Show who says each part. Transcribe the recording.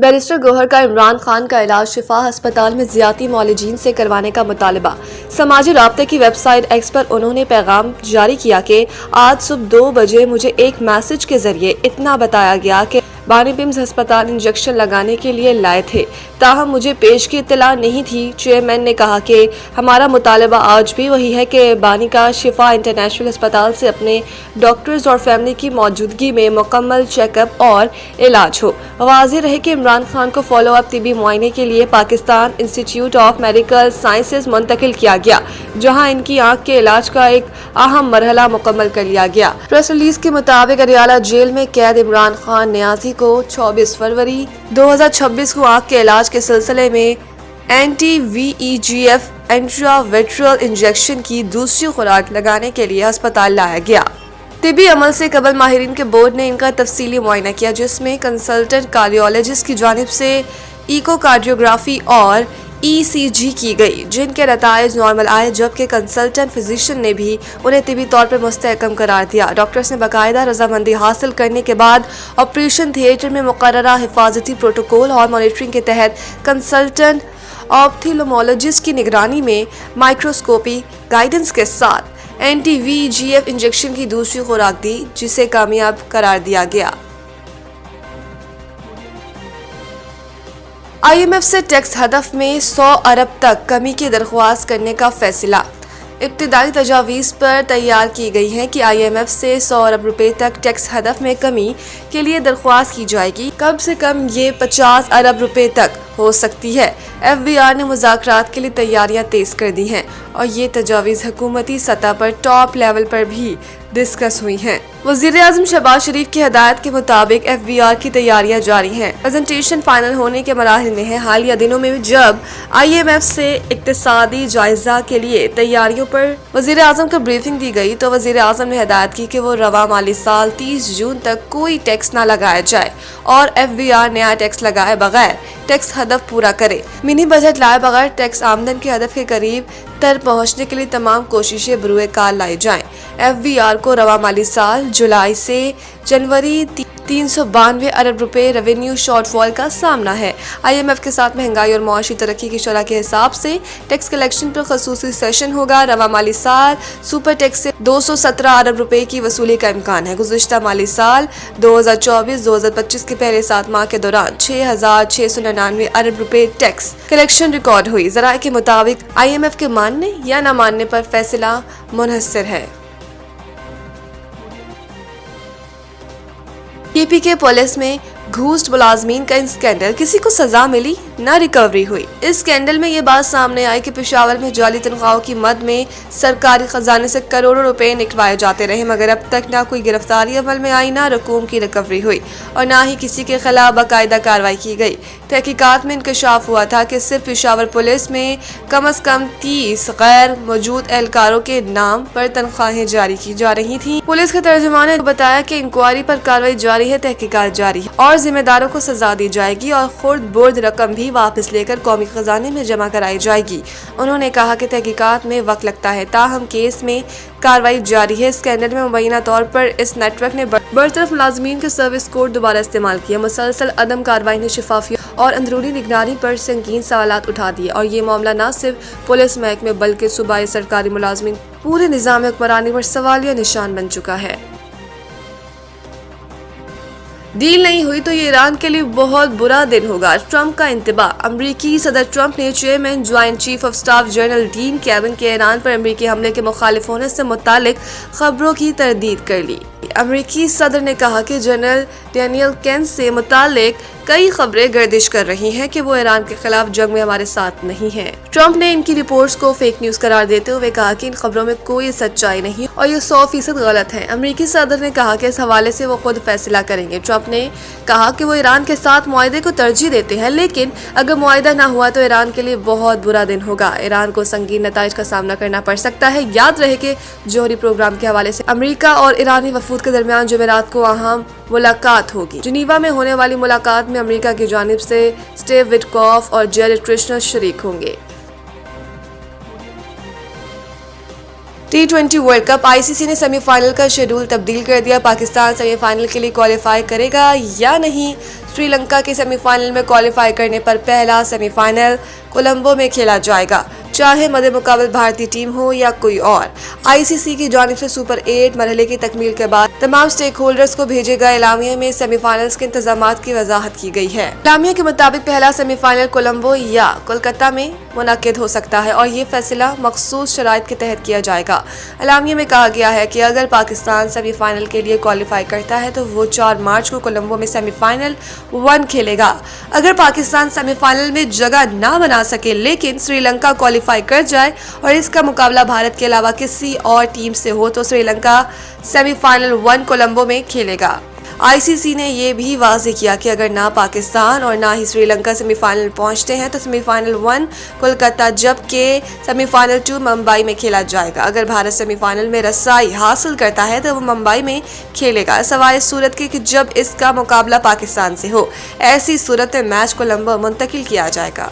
Speaker 1: Barrister Gauhar का इमरान खान का इलाज शिफा अस्पताल में ज़ियाती मौलजीन से करवाने का मुतालबा। समाजी राब्ते की वेबसाइट एक्स पर उन्होंने पैगाम जारी किया कि आज सुबह 2 बजे मुझे एक मैसेज के जरिए इतना बताया गया कि बानी पिम्स अस्पताल इंजेक्शन लगाने के लिए लाए थे, ताहम मुझे पेश की इत्तला नहीं थी। चेयरमैन ने कहा कि हमारा मुतालबा आज भी वही है कि बानी का शिफा इंटरनेशनल अस्पताल से अपने डॉक्टर्स और फैमिली की मौजूदगी में मुकम्मल चेकअप और इलाज हो। वाज़ेह रहे कि इमरान खान को फॉलो अप तिबी मुआयने के लिए Pakistan institute of medical sciences मुंतकिल किया गया, जहां इनकी आंख के इलाज का एक अहम मरहला मुकम्मल कर लिया गया। प्रेस रिलीज के मुताबिक अरियाला जेल में कैद इमरान खान न्याजी को 24 फरवरी 2026 को आंख के इलाज के सिलसिले में anti-VEGF इंट्राविट्रेल इंजेक्शन की दूसरी खुराक लगाने के लिए अस्पताल लाया गया। तिबी अमल से कबल माहिरीन के बोर्ड ने इनका तफसीली मुआयना किया, जिसमें कंसल्टेंट कार्डियोलॉजिस्ट की जानिब से इकोकार्डियोग्राफी और ECG की गई, जिनके नताइज नॉर्मल आए, जबकि कंसल्टेंट फिजिशियन ने भी उन्हें तिबी तौर पर मुस्तहकम करार दिया। डॉक्टर्स ने बाकायदा रजामंदी हासिल करने के बाद ऑपरेशन थिएटर में मुकर्ररा हिफाजती प्रोटोकॉल और मॉनिटरिंग के तहत कंसल्टेंट ऑप्थेल्मोलॉजिस्ट की निगरानी में माइक्रोस्कोपी गाइडेंस के साथ anti-VEGF इंजेक्शन की दूसरी खुराक दी, जिसे कामयाब करार दिया गया। IMF से टैक्स हदफ में 100 अरब तक कमी की दरख्वास्त करने का फैसला। इब्तिदाई तजावीज़ पर तैयार की गई है कि IMF से 100 अरब रुपए तक टैक्स हदफ में कमी के लिए दरख्वास्त की जाएगी। कम से कम ये 50 अरब रुपए तक हो सकती है। FBR ने मुज़ाकरात के लिए तैयारियां तेज कर दी हैं और ये तजावीज़ हुकूमती सतह पर टॉप लेवल पर भी डिस्कस हुई हैं। वज़ीर-ए-आज़म शहबाज शरीफ की हदायत के मुताबिक FBR की तैयारियां जारी हैं। प्रेजेंटेशन फाइनल होने के मराहिल में है। हालिया दिनों में जब IMF से इक्तिसादी जायजा के लिए तैयारियों पर वज़ीर-ए-आज़म को ब्रीफिंग दी गई, तो वज़ीर-ए-आज़म ने हदायत की कि वो रवा माली साल 30 जून तक कोई टैक्स न लगाया जाए और FBR नया टैक्स लगाए बगैर टैक्स हदफ पूरा करे। मिनी बजट लाए बगैर टैक्स आमदन के हदफ के करीब तर पहुंचने के लिए तमाम कोशिशें बरूए कार लाई जाएं। FBR को रवा माली साल जुलाई से जनवरी 392 अरब रुपए रेवेन्यू शॉर्टफॉल का सामना है। IMF के साथ महंगाई और मुआशी तरक्की की शरह के हिसाब से टैक्स कलेक्शन पर खसूसी सेशन होगा। रवा माली साल सुपर टैक्स से 217 अरब रुपए की वसूली का इम्कान है। गुज़िश्ता माली साल 2024-2025 के पहले 7 माह के दौरान 6,699 अरब रुपए टैक्स कलेक्शन रिकॉर्ड हुई। ज़राए के मुताबिक IMF के मानने या न मानने पर फैसला मुनहसर है। KPK पुलिस में घूस मुलाजमीन का स्कैंडल, किसी को सजा मिली न रिकवरी हुई। इस स्कैंडल में ये बात सामने आई कि पेशावर में जाली तनख्वाहों की मद में सरकारी खजाने से करोड़ों रुपए निकलवाए जाते रहे, मगर अब तक ना कोई गिरफ्तारी अमल में आई, ना रकूम की रिकवरी हुई और ना ही किसी के खिलाफ बाकायदा कार्रवाई की गई। तहकीकात में इंकशाफ हुआ था कि सिर्फ पेशावर पुलिस में कम अज कम 30 गैर मौजूद एहलकारों के नाम पर तनख्वाहें जारी की जा रही थी। पुलिस के तर्जुमान ने बताया कि इंक्वायरी पर कार्रवाई जारी है, तहकीकात जारी है और जिम्मेदारों को सजा दी जाएगी और खुर्द बुर्द रकम भी वापस लेकर कौमी खजाने में जमा कराई जाएगी। उन्होंने कहा कि तहकीकात में वक्त लगता है, ताहम केस में कार्रवाई जारी है। स्कैंडल में मुबैना तौर पर इस नेटवर्क ने बरतरफ मुलाजमीन के सर्विस कोड दोबारा इस्तेमाल किया। मुसलसल अदम कार्रवाई ने शफाफियत और अंदरूनी निगरानी पर संगीन सवालात उठा दिए और ये मामला न सिर्फ पुलिस महकमे बल्कि सूबाई सरकारी मुलाजमीन पूरे निज़ाम हुक्मरानी पर सवालिया निशान बन चुका है। डील नहीं हुई तो ये ईरान के लिए बहुत बुरा दिन होगा, ट्रंप का इंतबाह। अमरीकी सदर ट्रंप ने chairman joint chief of staff general dean cabin के ईरान पर अमरीकी हमले के मुखालिफ होने से मुतालिक खबरों की तरदीद कर ली। अमरीकी सदर ने कहा कि जनरल डैनियल केंस से मुतालिक कई खबरें गर्दिश कर रही हैं कि वो ईरान के खिलाफ जंग में हमारे साथ नहीं है। ट्रंप ने इनकी रिपोर्ट्स को फेक न्यूज करार देते हुए कहा कि इन खबरों में कोई सच्चाई नहीं और ये 100% गलत है। अमरीकी सदर ने कहा कि इस हवाले से वो खुद फैसला करेंगे। ट्रंप ने कहा कि वो ईरान के साथ मुआहदे को तरजीह देते हैं, लेकिन अगर मुआहदा ना हुआ तो ईरान के लिए बहुत बुरा दिन होगा। ईरान को संगीन नताइज का सामना करना पड़ सकता है। याद रहे कि जोहरी प्रोग्राम के हवाले से अमरीका और ईरानी वफूद के दरमियान जुमेरात को अहम मुलाकात होगी। जिनीवा में होने वाली मुलाकात में अमेरिका की जानिब से स्टीव विटकॉफ और जेरेड कुशनर शरीक होंगे। T20 वर्ल्ड कप, ICC ने सेमीफाइनल का शेड्यूल तब्दील कर दिया। पाकिस्तान सेमीफाइनल के लिए क्वालिफाई करेगा या नहीं, श्रीलंका के सेमीफाइनल में क्वालिफाई करने पर पहला सेमीफाइनल कोलंबो में खेला जाएगा, चाहे मध्य मुकाबल भारतीय टीम हो या कोई और। आईसीसी की जानिब से सुपर 8 मरहले की तकमील के बाद तमाम स्टेक होल्डर्स को भेजे गए एलामिया में सेमीफाइनल्स के इंतजामात की वजाहत की गई है। एलामिया के मुताबिक पहला सेमीफाइनल कोलंबो या कोलकाता में मुनक्किद हो सकता है और ये फैसला मखसूस शराइत के तहत किया जाएगा। एलामिया में कहा गया है कि अगर पाकिस्तान सेमीफाइनल के लिए क्वालिफाई करता है तो वो 4 मार्च को कोलंबो में सेमीफाइनल 1 खेलेगा। अगर पाकिस्तान सेमीफाइनल में जगह ना बना सके लेकिन श्रीलंका क्वालिफाई कर जाए और इसका मुकाबला भारत के अलावा किसी और टीम से हो तो श्रीलंका सेमीफाइनल 1 कोलंबो में खेलेगा। आईसीसी ने यह भी वाज़ेह किया कि अगर ना पाकिस्तान और ना ही श्रीलंका सेमीफाइनल पहुंचते हैं तो सेमीफाइनल 1 कोलकाता जबकि सेमीफाइनल 2 मुंबई में खेला जाएगा। अगर भारत सेमीफाइनल में रसाई हासिल करता है तो वो मुंबई में खेलेगा, सवाए सूरत के कि जब इसका मुकाबला पाकिस्तान से हो। ऐसी सूरत में मैच कोलंबो मुंतकिल किया जाएगा।